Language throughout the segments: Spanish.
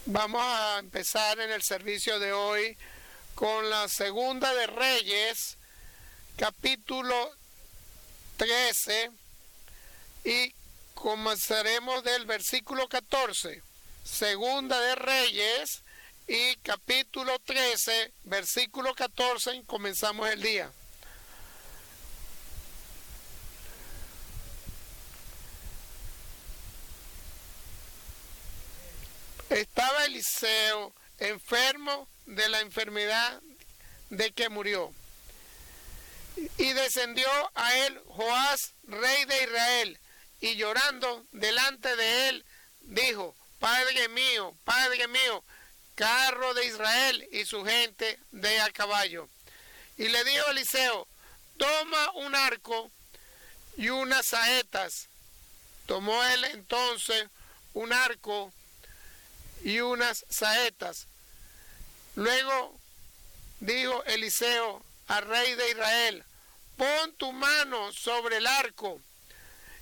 Vamos a empezar en el servicio de hoy con la Segunda de Reyes, capítulo 13, y comenzaremos del versículo 14. Segunda de Reyes y capítulo 13, versículo 14, y comenzamos el día. Estaba Eliseo enfermo de la enfermedad de que murió. Y descendió a él Joás, rey de Israel, y llorando delante de él, dijo: Padre mío, carro de Israel y su gente de a caballo. Y le dijo Eliseo: toma un arco y unas saetas. Tomó él entonces un arco y unas saetas. Luego dijo Eliseo al rey de Israel: pon tu mano sobre el arco.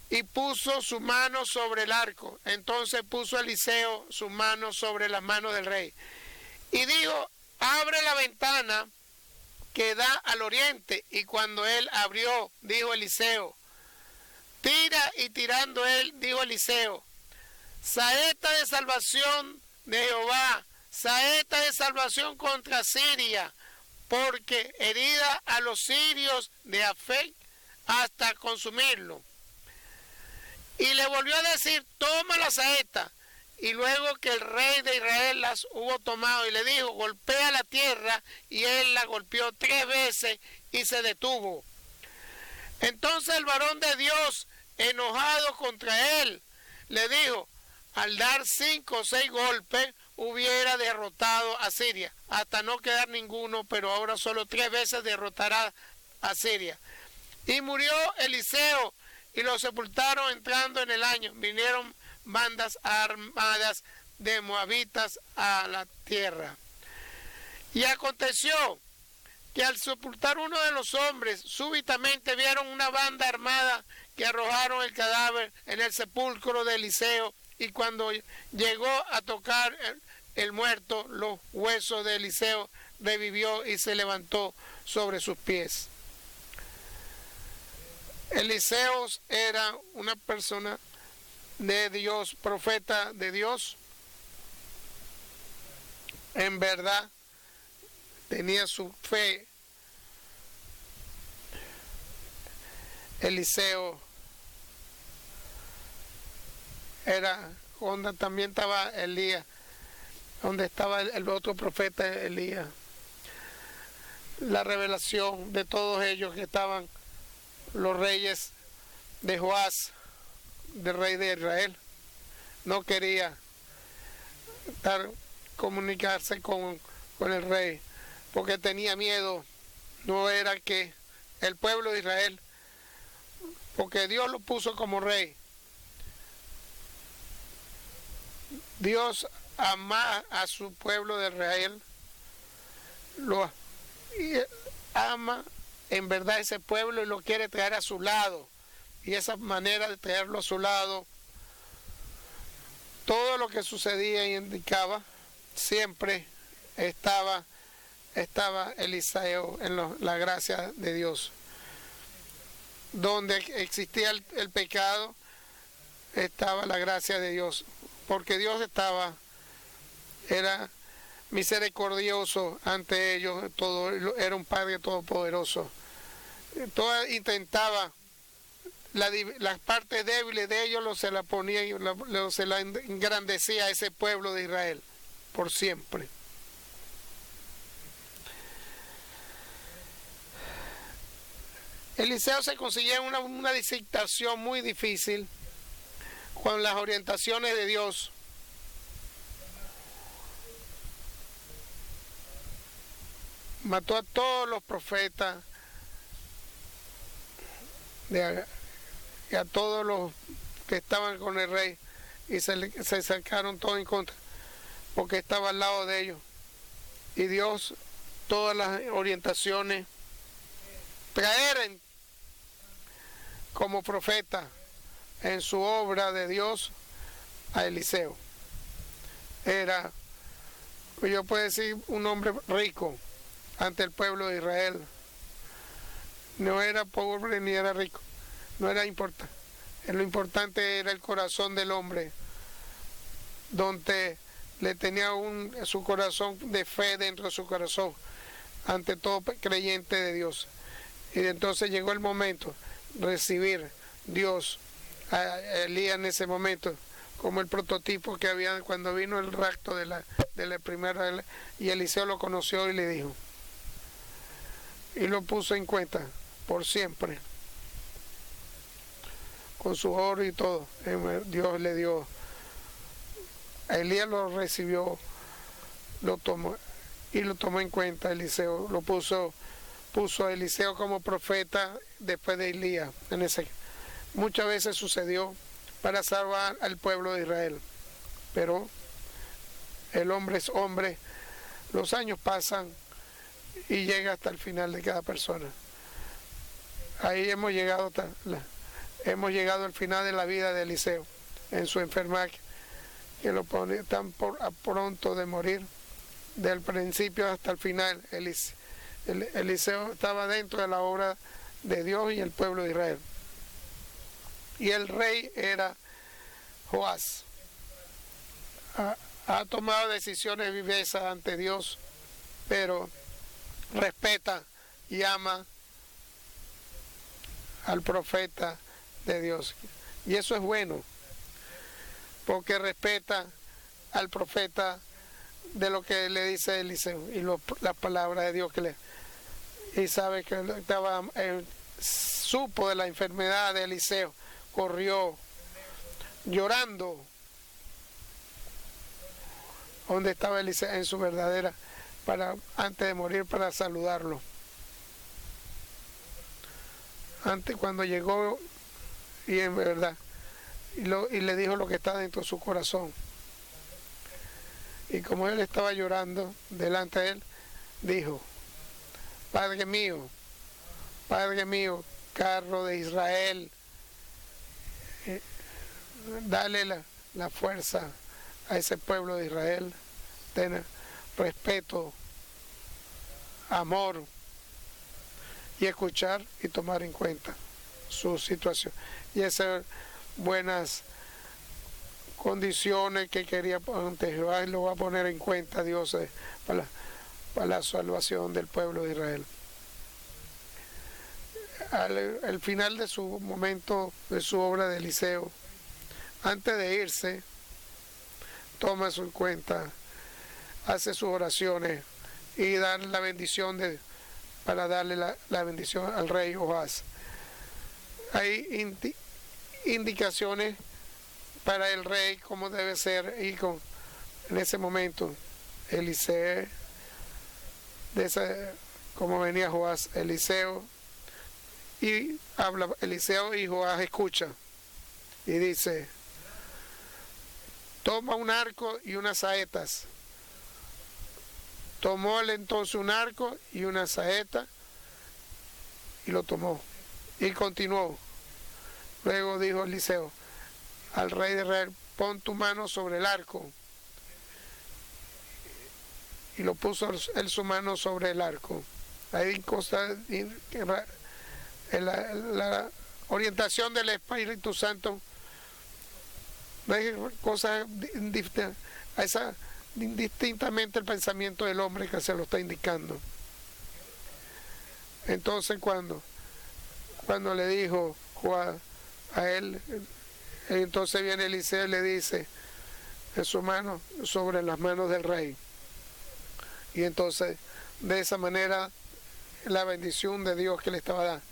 Y puso su mano sobre el arco. Entonces puso Eliseo su mano sobre las manos del rey. Y dijo: abre la ventana que da al oriente. Y cuando él abrió, dijo Eliseo: tira. Y tirando él, dijo Eliseo: saeta de salvación de Jehová, saeta de salvación contra Siria, porque herida a los sirios de Afec hasta consumirlo. Y le volvió a decir: toma la saeta. Y luego que el rey de Israel las hubo tomado, y le dijo: golpea la tierra, y él la golpeó 3 veces y se detuvo. Entonces el varón de Dios, enojado contra él, le dijo: al dar 5 o 6 golpes hubiera derrotado a Siria, hasta no quedar ninguno, pero ahora solo 3 veces derrotará a Siria. Y murió Eliseo, y lo sepultaron entrando en el año. Vinieron bandas armadas de moabitas a la tierra. Y aconteció que al sepultar uno de los hombres, súbitamente vieron una banda armada que arrojaron el cadáver en el sepulcro de Eliseo. Y cuando llegó a tocar el muerto, los huesos de Eliseo, revivió y se levantó sobre sus pies. Eliseo era una persona de Dios, profeta de Dios. En verdad, tenía su fe. Eliseo era donde también estaba Elías, donde estaba el otro profeta Elías. La revelación de todos ellos que estaban los reyes de Joás, del rey de Israel. No quería comunicarse con el rey porque tenía miedo. No era que el pueblo de Israel, porque Dios lo puso como rey. Dios ama a su pueblo de Israel, lo ama en verdad ese pueblo y lo quiere traer a su lado. Y esa manera de traerlo a su lado, todo lo que sucedía y indicaba, siempre estaba Eliseo en la gracia de Dios. Donde existía el pecado, estaba la gracia de Dios, porque Dios era misericordioso ante ellos, era un Padre todopoderoso. Intentaba las partes débiles de ellos, se la ponía y se la engrandecía a ese pueblo de Israel por siempre. Eliseo se consiguió una disertación muy difícil con las orientaciones de Dios. Mató a todos los profetas y a todos los que estaban con el rey, y se sacaron todos en contra porque estaba al lado de ellos. Y Dios, todas las orientaciones, traer como profeta en su obra de Dios a Eliseo. Era yo puedo decir un hombre rico ante el pueblo de Israel. No era pobre ni era rico, no era importante. Lo importante era el corazón del hombre, donde le tenía su corazón de fe dentro de su corazón, ante todo creyente de Dios. Y entonces llegó el momento de recibir Dios a Elías en ese momento, como el prototipo que había cuando vino el rapto de la primera, y Eliseo lo conoció y le dijo, y lo puso en cuenta por siempre, con su oro y todo. Dios le dio, a Elías lo recibió, lo tomó y lo tomó en cuenta. Eliseo lo puso a Eliseo como profeta después de Elías. Muchas veces sucedió para salvar al pueblo de Israel, pero el hombre es hombre, los años pasan y llega hasta el final de cada persona. Ahí hemos llegado al final de la vida de Eliseo, en su enfermedad, que lo pone tan a pronto de morir, del principio hasta el final. Eliseo estaba dentro de la obra de Dios y el pueblo de Israel. Y el rey era Joás. Ha tomado decisiones vivezas ante Dios, pero respeta y ama al profeta de Dios. Y eso es bueno, porque respeta al profeta de lo que le dice Eliseo y la palabra de Dios y sabe que supo de la enfermedad de Eliseo, corrió llorando donde estaba Eliseo en su verdadera, antes de morir, para saludarlo. Antes, cuando llegó, y en verdad, y le dijo lo que está dentro de su corazón. Y como él estaba llorando delante de él, dijo, Padre mío, carro de Israel, dale la fuerza a ese pueblo de Israel, ten respeto, amor, y escuchar y tomar en cuenta su situación. Y esas buenas condiciones que quería ante Jehová, lo va a poner en cuenta Dios para la salvación del pueblo de Israel. Al final de su momento, de su obra de Eliseo, antes de irse, toma su cuenta, hace sus oraciones y da la bendición para darle la bendición al rey Joás. Hay indicaciones para el rey cómo debe ser, y en ese momento Eliseo, como venía Joás, Eliseo, y habla Eliseo, y Joás escucha y dice, toma un arco y unas saetas. Tomó él entonces un arco y una saeta y lo tomó y continuó. Luego dijo Eliseo al rey de Israel, pon tu mano sobre el arco, y lo puso él su mano sobre el arco. Hay cosas, la orientación del Espíritu Santo, hay cosas indistintamente el pensamiento del hombre que se lo está indicando. Entonces cuando le dijo Joás a él, entonces viene Eliseo y le dice, en su mano sobre las manos del rey. Y entonces de esa manera la bendición de Dios que le estaba dando,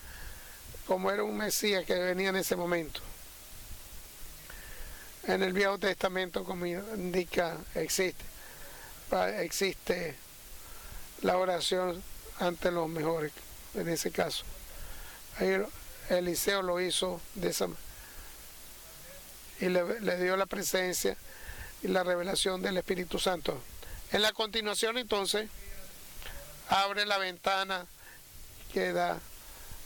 como era un Mesías que venía en ese momento. En el Viejo Testamento, como indica, existe la oración ante los mejores, en ese caso. Ahí Eliseo lo hizo de esa manera, y le dio la presencia y la revelación del Espíritu Santo. En la continuación, entonces, abre la ventana que da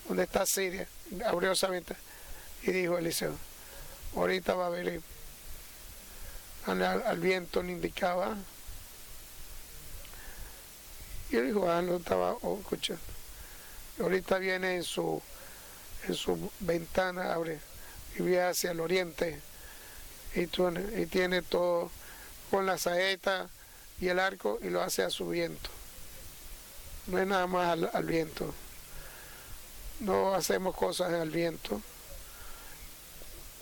donde está Siria, abrió esa ventana y dijo Eliseo, ahorita va a venir, al viento le indicaba, Y el Joás lo estaba escuchando. Ahorita viene en su ventana, abre y ve hacia el oriente y tiene todo con la saeta y el arco y lo hace a su viento. No es nada más al viento. No hacemos cosas al viento.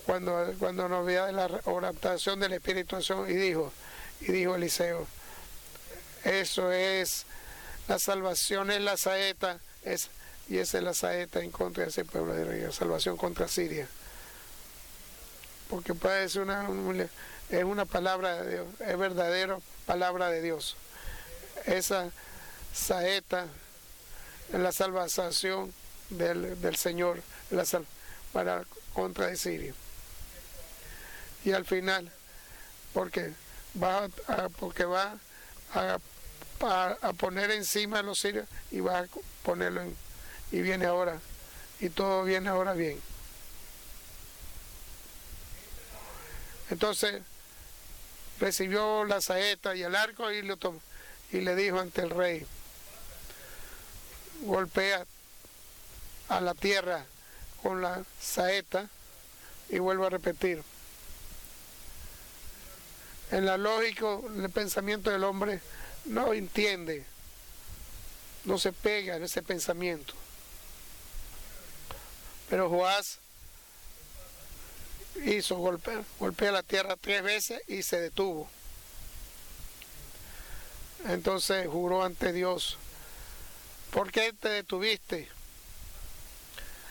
Cuando nos vea de la oración del Espíritu Santo y dijo Eliseo, eso es la salvación, es la saeta, y esa es la saeta en contra de ese pueblo de Israel, salvación contra Siria. Porque puede ser es una palabra de Dios, es verdadera palabra de Dios. Esa saeta es la salvación del Señor para contra de Siria. Y al final, porque va a poner encima a los sirios y va a ponerlo y viene ahora, y todo viene ahora bien. Entonces recibió la saeta y el arco y lo tomó y le dijo ante el rey, golpea a la tierra con la saeta, y vuelvo a repetir, en la lógica, el pensamiento del hombre no entiende, no se pega en ese pensamiento. Pero Joás hizo golpea la tierra 3 veces y se detuvo. Entonces juró ante Dios, ¿por qué te detuviste?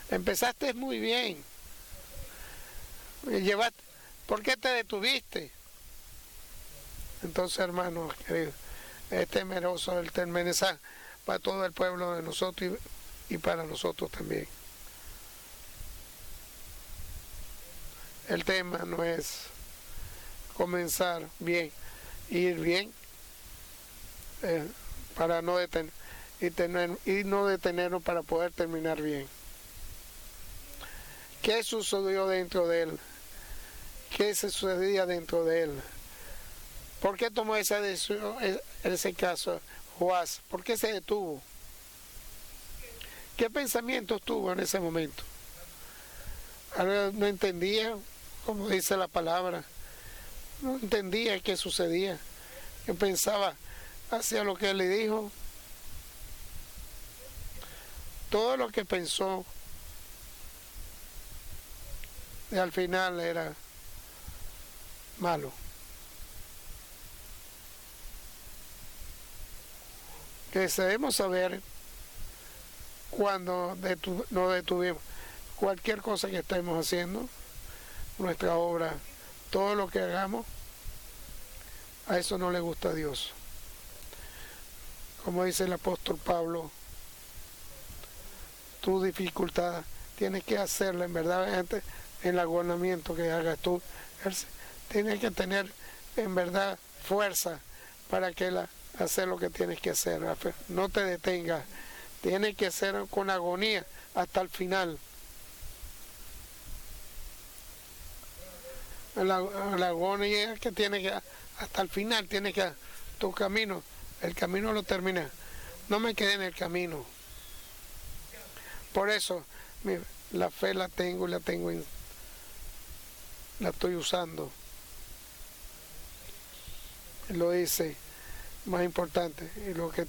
Empezaste muy bien. ¿Por qué te detuviste? Entonces, hermanos queridos, es temeroso el mensaje para todo el pueblo de nosotros y para nosotros también. El tema no es comenzar bien, ir bien, para no detenernos para poder terminar bien. ¿Qué sucedió dentro de él? ¿Qué se sucedía dentro de él? ¿Por qué tomó esa decisión en ese caso Joás? ¿Por qué se detuvo? ¿Qué pensamientos tuvo en ese momento? No entendía, como dice la palabra, no entendía qué sucedía. Yo pensaba hacia lo que él le dijo. Todo lo que pensó al final era malo. Que debemos saber cuando nos detuvimos. Cualquier cosa que estemos haciendo, nuestra obra, todo lo que hagamos, a eso no le gusta a Dios. Como dice el apóstol Pablo, tu dificultad tienes que hacerla en verdad, en el agonamiento que hagas tú. Tienes que tener en verdad fuerza para hacer lo que tienes que hacer. No te detengas, tienes que hacer con agonía hasta el final. La agonía que tiene que hasta el final, tiene que tu camino, el camino lo termina. No me quedé en el camino. Por eso la fe la tengo y la estoy usando. Lo dice más importante, y lo que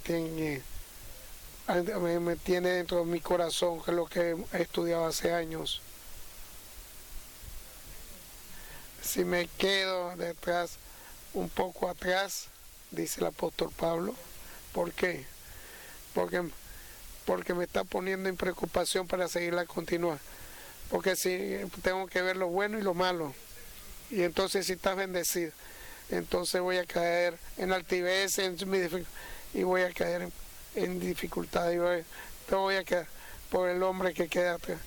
me tiene dentro de mi corazón, que es lo que he estudiado hace años. Si me quedo detrás, un poco atrás, dice el apóstol Pablo, ¿por qué? Porque me está poniendo en preocupación para seguirla a continuar. Porque si tengo que ver lo bueno y lo malo, y entonces si estás bendecido, entonces voy a caer en altivez, y voy a caer en dificultad, y voy a quedar por el hombre que queda atrás.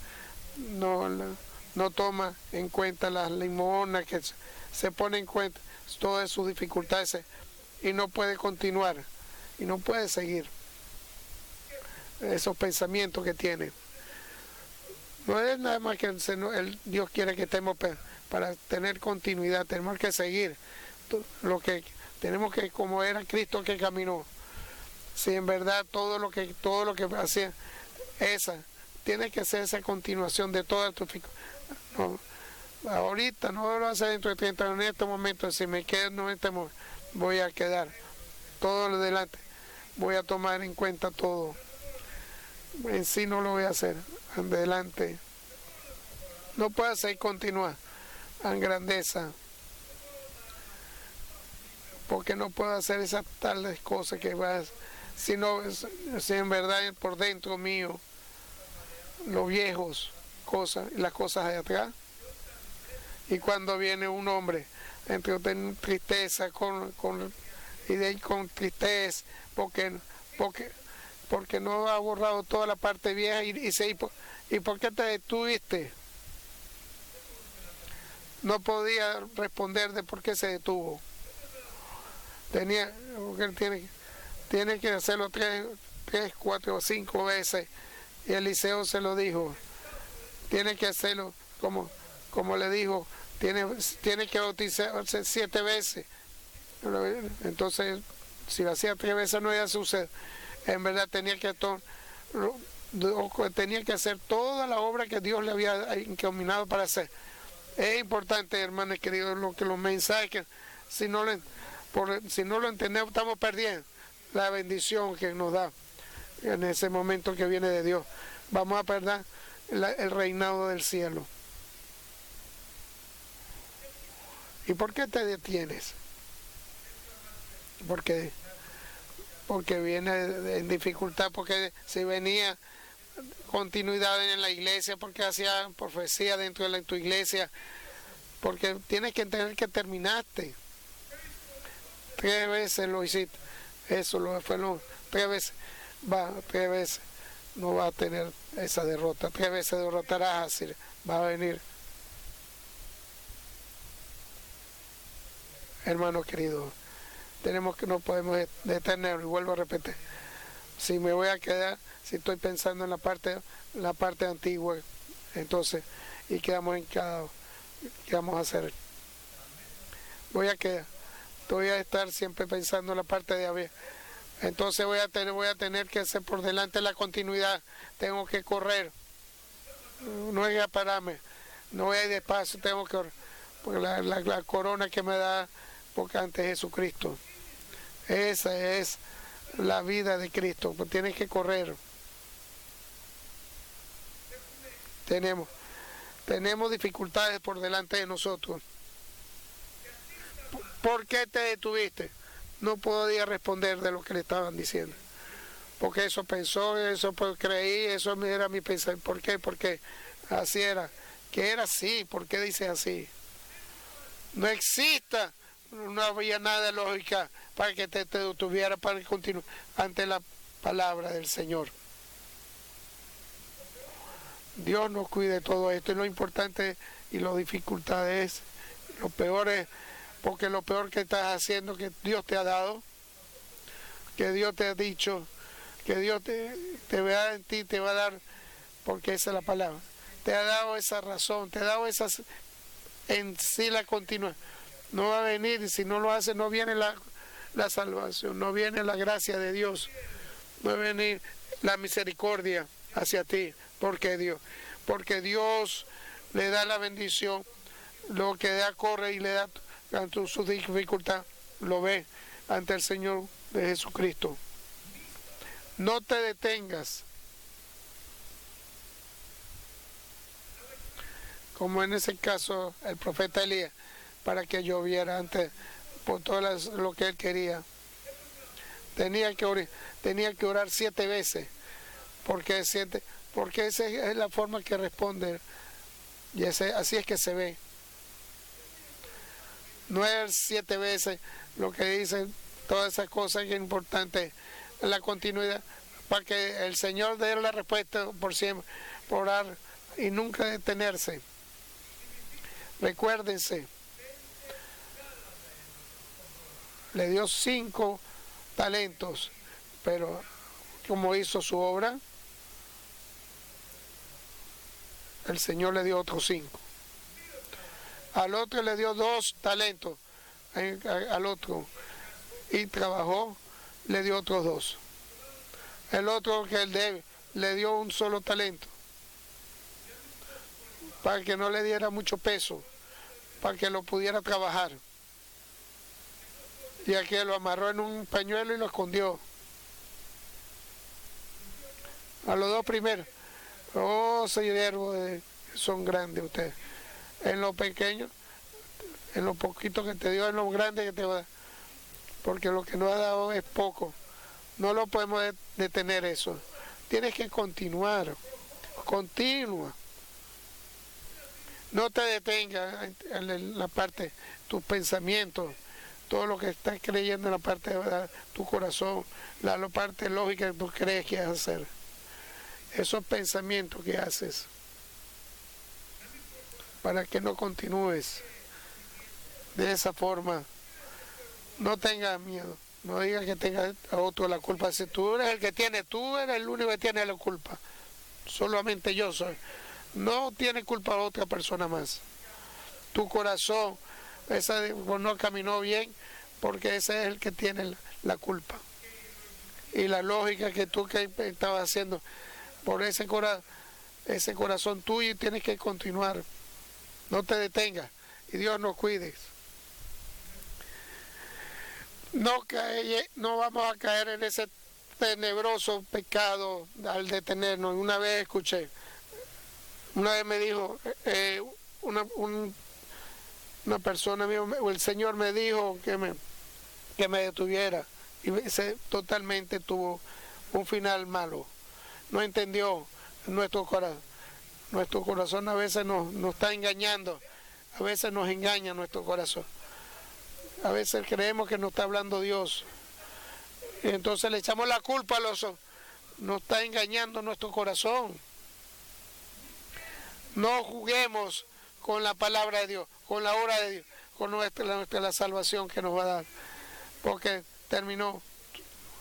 No toma en cuenta las limonas, que se pone en cuenta todas sus dificultades y no puede continuar y no puede seguir esos pensamientos que tiene. No es nada más que Dios quiere que estemos para tener continuidad, tenemos que seguir lo que tenemos que, como era Cristo que caminó, si en verdad todo lo que hacía, tiene que ser esa continuación de toda tu no, ahorita no lo hace dentro de 30 años, en este momento, si me quedo en este momento, voy a quedar todo lo delante, voy a tomar en cuenta todo. En sí no lo voy a hacer, adelante. No puedo hacer continuar en grandeza, porque no puedo hacer esas tales cosas que vas, si en verdad por dentro mío, los viejos cosas, las cosas de atrás. Y cuando viene un hombre, entre tristeza, con tristeza, porque no ha borrado toda la parte vieja ¿y por qué te detuviste? No podía responder de por qué se detuvo. Porque tiene que hacerlo 3, 4 o 5 veces. Y Eliseo se lo dijo. Tiene que hacerlo como le dijo. Tiene que bautizarse 7 veces. Entonces, si lo hacía 3 veces no iba a suceder. En verdad tenía que hacer toda la obra que Dios le había encaminado para hacer. Es importante, hermanos queridos, los mensajes que si no lo entendemos, estamos perdiendo la bendición que nos da en ese momento que viene de Dios. Vamos a perder el reinado del cielo. ¿Y por qué te detienes? Porque viene en dificultad, porque si venía continuidad en la iglesia, porque hacía profecía dentro de tu iglesia, porque tienes que entender que terminaste. 3 veces lo hiciste, eso fue 3 veces, 3 veces no va a tener esa derrota, 3 veces derrotarás, así va a venir. Hermano querido, no podemos detenerlo, y vuelvo a repetir, si me voy a quedar, si estoy pensando en la parte antigua, entonces, y quedamos encajados, ¿qué vamos a hacer? Voy a estar siempre pensando en la parte de arriba. Entonces voy a tener que hacer por delante la continuidad, tengo que correr, no voy a pararme, no voy a ir despacio, tengo que correr, porque la corona que me da porque ante Jesucristo, esa es la vida de Cristo, pues tienes que correr. Tenemos dificultades por delante de nosotros. ¿Por qué te detuviste? No podía responder de lo que le estaban diciendo. Porque eso pensó, eso creí, eso era mi pensamiento. ¿Por qué? Porque así era. Que era así. ¿Por qué dice así? No había nada de lógica para que te detuviera para continuar ante la palabra del Señor. Dios nos cuide de todo esto, y lo importante y lo dificultad es, lo peor es, porque lo peor que estás haciendo, que Dios te ha dado, que Dios te ha dicho, que Dios te vea en ti, te va a dar, porque esa es la palabra, te ha dado esa razón, te ha dado esas, en sí la continua, no va a venir, y si no lo hace, no viene la salvación, no viene la gracia de Dios, no va a venir la misericordia hacia ti, porque Dios le da la bendición, lo que da corre y le da ante su dificultad, lo ve ante el Señor de Jesucristo. No te detengas, como en ese caso el profeta Elías, para que lloviera antes por todo lo que él quería. Tenía que orar 7 veces, porque esa es la forma que responde, y así es que se ve. No es 7 veces lo que dicen todas esas cosas, que es importante la continuidad, para que el Señor dé la respuesta por siempre, por orar y nunca detenerse. Recuérdense, le dio 5 talentos, pero como hizo su obra, el Señor le dio otros 5. Al otro le dio 2 talentos, al otro, y trabajó, le dio otros 2. El otro que le dio un solo talento, para que no le diera mucho peso, para que lo pudiera trabajar. Y aquel lo amarró en un pañuelo y lo escondió. A los dos primeros, oh siervo, son grandes ustedes. En lo pequeño, en lo poquito que te dio, en lo grande que te va a dar. Porque lo que nos ha dado es poco. No lo podemos detener eso. Tienes que continuar. Continúa. No te detengas en la parte, tus pensamientos, todo lo que estás creyendo en la parte de tu corazón, la parte lógica que tú crees que vas a hacer. Esos pensamientos que haces, para que no continúes de esa forma. No tengas miedo, no digas que tengas a otro la culpa. Si tú eres el que tiene, tú eres el único que tiene la culpa. Solamente yo soy. No tiene culpa a otra persona más. Tu corazón no caminó bien porque ese es el que tiene la culpa. Y la lógica que tú que estabas haciendo por ese corazón tuyo, tienes que continuar. No te detengas y Dios nos cuide. No vamos a caer en ese tenebroso pecado al detenernos. Una vez me dijo una persona, el Señor me dijo que me detuviera, y totalmente tuvo un final malo. No entendió nuestro corazón. Nuestro corazón a veces nos está engañando, a veces nos engaña nuestro corazón. A veces creemos que nos está hablando Dios. Y entonces le echamos la culpa a nos está engañando nuestro corazón. No juguemos con la palabra de Dios, con la obra de Dios, con la salvación que nos va a dar. Porque terminó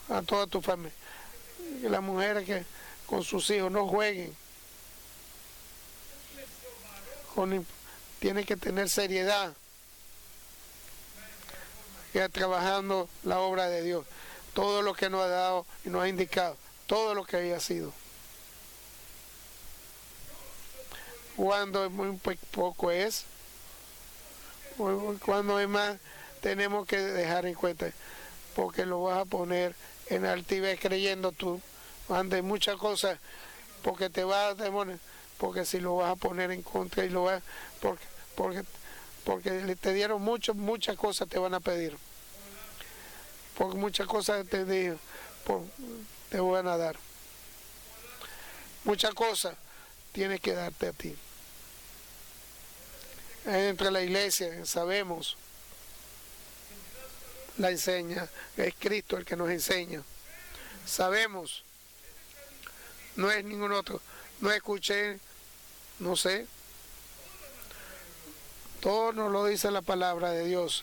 a toda tu familia. Y las mujeres que con sus hijos no jueguen. Tienen que tener seriedad. Ya trabajando la obra de Dios, todo lo que nos ha dado y nos ha indicado, todo lo que haya sido. Cuando es muy poco es, cuando es más, tenemos que dejar en cuenta, porque lo vas a poner en altivez creyendo tú, antes muchas cosas, porque te vas a demorar, porque si lo vas a poner en contra y lo vas, porque te dieron muchas cosas te van a pedir. Porque muchas cosas te van a dar. Muchas cosas tienes que darte a ti. Entre la iglesia sabemos, la enseña, es Cristo el que nos enseña. Sabemos, no es ningún otro. No escuché, no sé. Todo nos lo dice la palabra de Dios.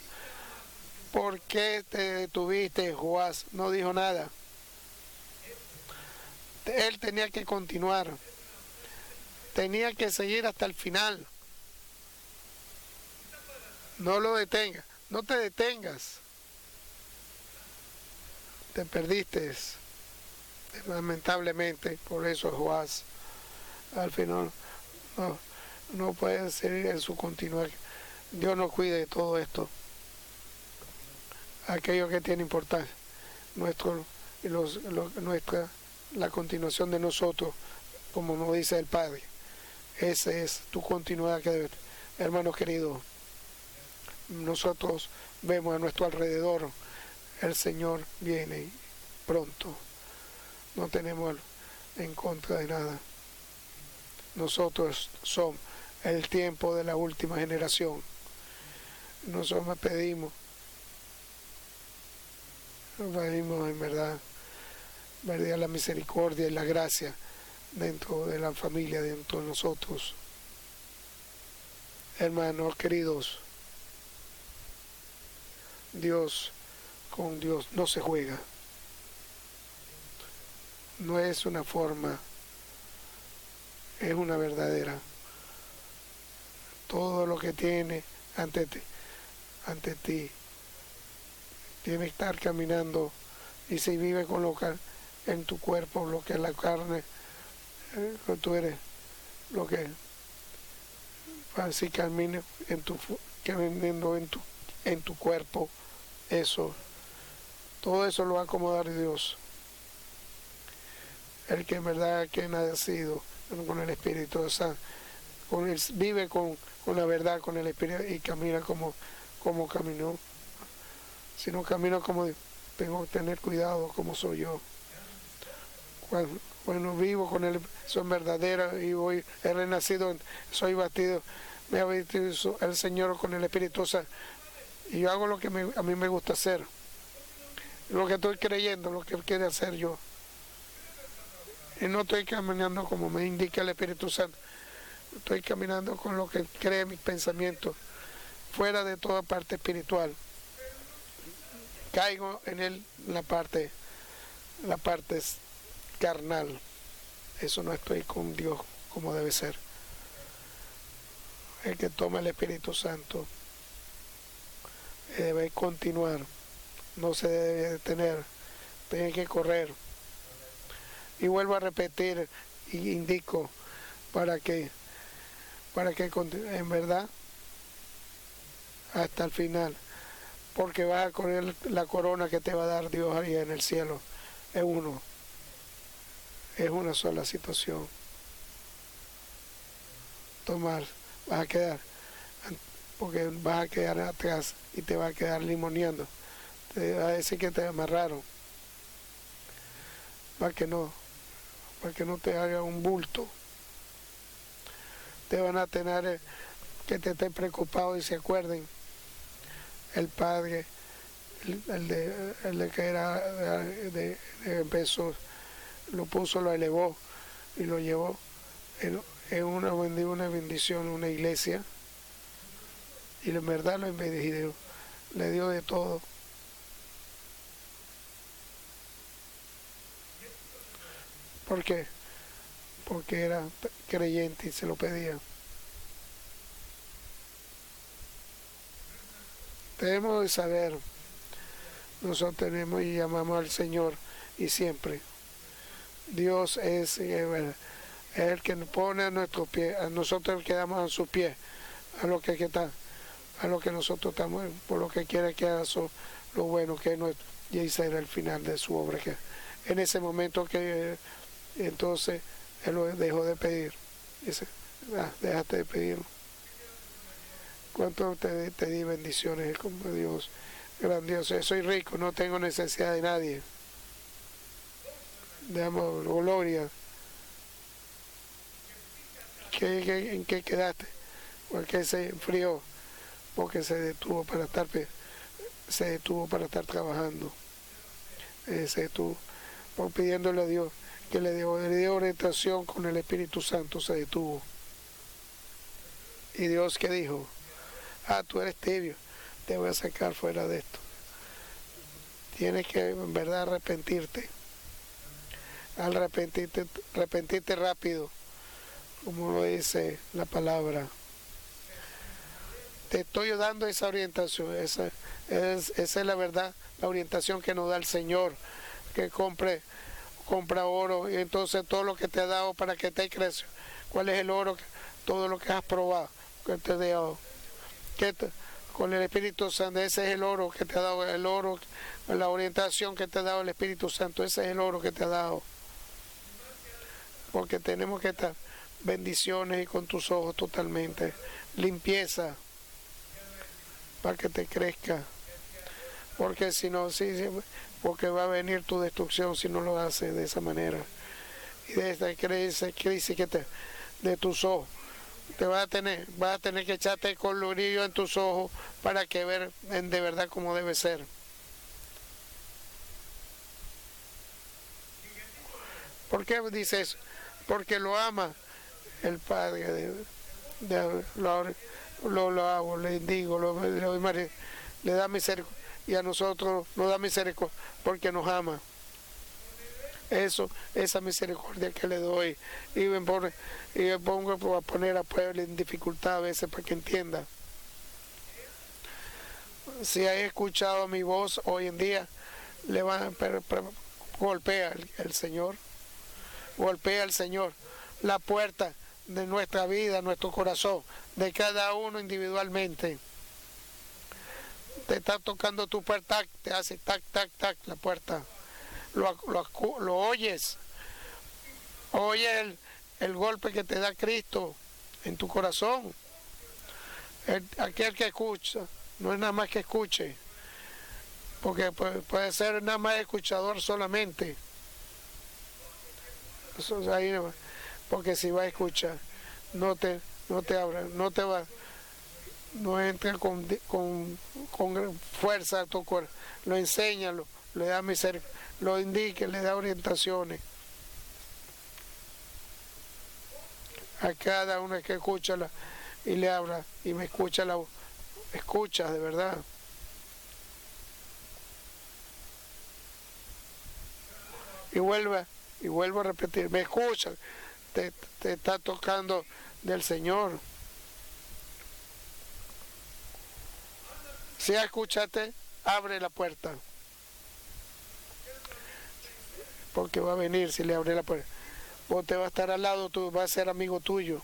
¿Por qué te detuviste, Joás? No dijo nada. Él tenía que continuar. Tenía que seguir hasta el final. No lo detengas. No te detengas. Te perdiste. Lamentablemente, por eso Joás al final no puede seguir en su continuar. Dios nos cuide de todo esto. Aquello que tiene importancia, la continuación de nosotros, como nos dice el Padre. Esa es tu continuidad que debe. Hermanos queridos, nosotros vemos a nuestro alrededor, el Señor viene pronto. No tenemos en contra de nada. Nosotros somos el tiempo de la última generación. Nosotros pedimos en verdad la misericordia y la gracia dentro de la familia, dentro de nosotros. Hermanos queridos, con Dios no se juega. No es una forma, es una verdadera. Todo lo que tiene ante ti tiene que estar caminando, y si vive con en tu cuerpo, lo que es la carne, que tú eres, lo que así camina caminando en tu cuerpo, eso, todo eso lo va a acomodar Dios. El que en verdad que ha nacido con el Espíritu Santo, vive con la verdad, con el Espíritu, y camina como caminó. Si no camino como tengo que tener cuidado como soy yo. Cuando vivo con él, son verdaderas y he renacido, soy batido, me ha batido el Señor con el Espíritu Santo. Y yo hago lo que a mí me gusta hacer, lo que estoy creyendo, lo que quiere hacer yo. Y no estoy caminando como me indica el Espíritu Santo, estoy caminando con lo que cree mis pensamientos, fuera de toda parte espiritual. Caigo en la parte carnal. Eso no estoy con Dios como debe ser. El que toma el Espíritu Santo debe continuar, no se debe detener, tiene que correr. Y vuelvo a repetir y indico para que en verdad hasta el final, porque vas a correr la corona que te va a dar Dios ahí en el cielo. Es una sola situación. Tomar, vas a quedar, porque vas a quedar atrás y te va a quedar limoneando. Te va a decir que te amarraron, para que no te haga un bulto. Te van a tener que te estén preocupado y se acuerden. El Padre, el de que era empezó, lo puso, lo elevó y lo llevó en una bendición, una iglesia, y en verdad lo bendijo, le dio de todo. ¿Por qué? Porque era creyente y se lo pedía. Debemos de saber, nosotros tenemos y llamamos al Señor, y siempre Dios es el que nos pone a nuestros pies, a nosotros quedamos a sus pies, a lo que nosotros estamos, por lo que quiere que haga lo bueno que es nuestro, y ese era el final de su obra. Que en ese momento que entonces él lo dejó de pedir, dice, déjate de pedirlo. ¿Cuánto te di bendiciones como Dios grandioso? Soy rico, no tengo necesidad de nadie. Damos gloria. ¿En qué quedaste? Porque se enfrió, porque se detuvo para estar trabajando. Se detuvo, por pidiéndole a Dios que le dio orientación con el Espíritu Santo, se detuvo. Y Dios, ¿qué dijo? Tú eres tibio, te voy a sacar fuera de esto. Tienes que en verdad arrepentirte. Al arrepentirte rápido, como lo dice la palabra. Te estoy dando esa orientación, esa es la verdad, la orientación que nos da el Señor, que compra oro, y entonces todo lo que te ha dado para que te crezca. ¿Cuál es el oro? Todo lo que has probado, que te ha dado. Con el Espíritu Santo, ese es el oro que te ha dado, el oro, la orientación que te ha dado el Espíritu Santo, ese es el oro que te ha dado. Porque tenemos que estar bendiciones y con tus ojos totalmente, limpieza, para que te crezca. Porque si no, porque va a venir tu destrucción si no lo haces de esa manera. Y de esta crisis de tus ojos, vas a tener que echarte colorillo en tus ojos para que ver de verdad como debe ser. ¿Por qué dice eso? Porque lo ama el Padre. Lo hago, le digo, le da misericordia, y a nosotros nos da misericordia porque nos ama. Esa misericordia que le doy, y me pongo a poner a pueblo en dificultad a veces para que entienda. Si hay escuchado mi voz hoy en día, golpea el Señor. Golpea el Señor la puerta de nuestra vida, nuestro corazón, de cada uno individualmente. Te está tocando tu puerta, te hace tac, tac, tac la puerta. Lo oyes. Oye el golpe que te da Cristo en tu corazón. Aquel que escucha, no es nada más que escuche, porque puede ser nada más escuchador solamente. Eso es ahí, porque si va a escuchar, no te abra, no te va, no entra con fuerza a tu cuerpo, lo enseña, le da misericordia, lo indique, le da orientaciones. A cada uno que escucha y le habla y me escucha escucha de verdad. Y vuelvo a repetir, me escucha, te está tocando del Señor. Si escuchaste, abre la puerta, porque va a venir si le abre la puerta. Vos te va a estar al lado, tú va a ser amigo tuyo,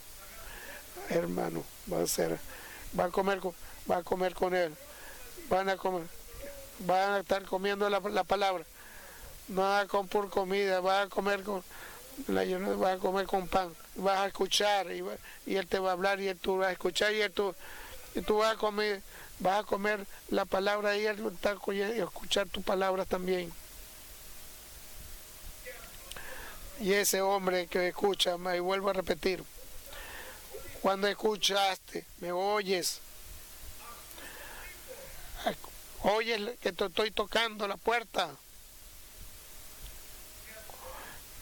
hermano, va a comer con él, van a estar comiendo la palabra, no va a comer comida, va a comer con pan, vas a escuchar y él te va a hablar y tú vas a escuchar y tú vas a comer la palabra y él va a escuchar tus palabras también. Y ese hombre que escucha, y vuelvo a repetir, cuando escuchaste, me oyes que te estoy tocando la puerta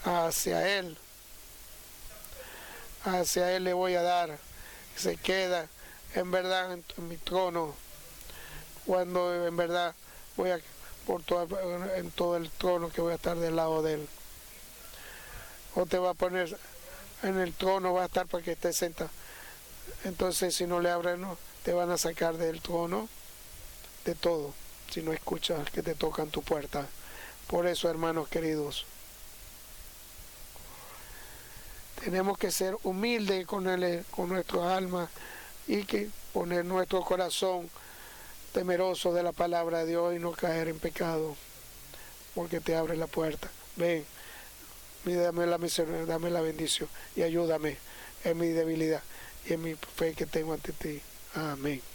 hacia él le voy a dar, se queda en verdad en mi trono, cuando en verdad en todo el trono que voy a estar del lado de él. O te va a poner en el trono, va a estar para que estés sentado. Entonces si no le abres, no, te van a sacar del trono, de todo, si no escuchas que te tocan tu puerta. Por eso, hermanos queridos, tenemos que ser humildes con nuestra alma y que poner nuestro corazón temeroso de la palabra de Dios y no caer en pecado, porque te abre la puerta. Ven, dame la misericordia, dame la bendición y ayúdame en mi debilidad y en mi fe que tengo ante ti. Amén.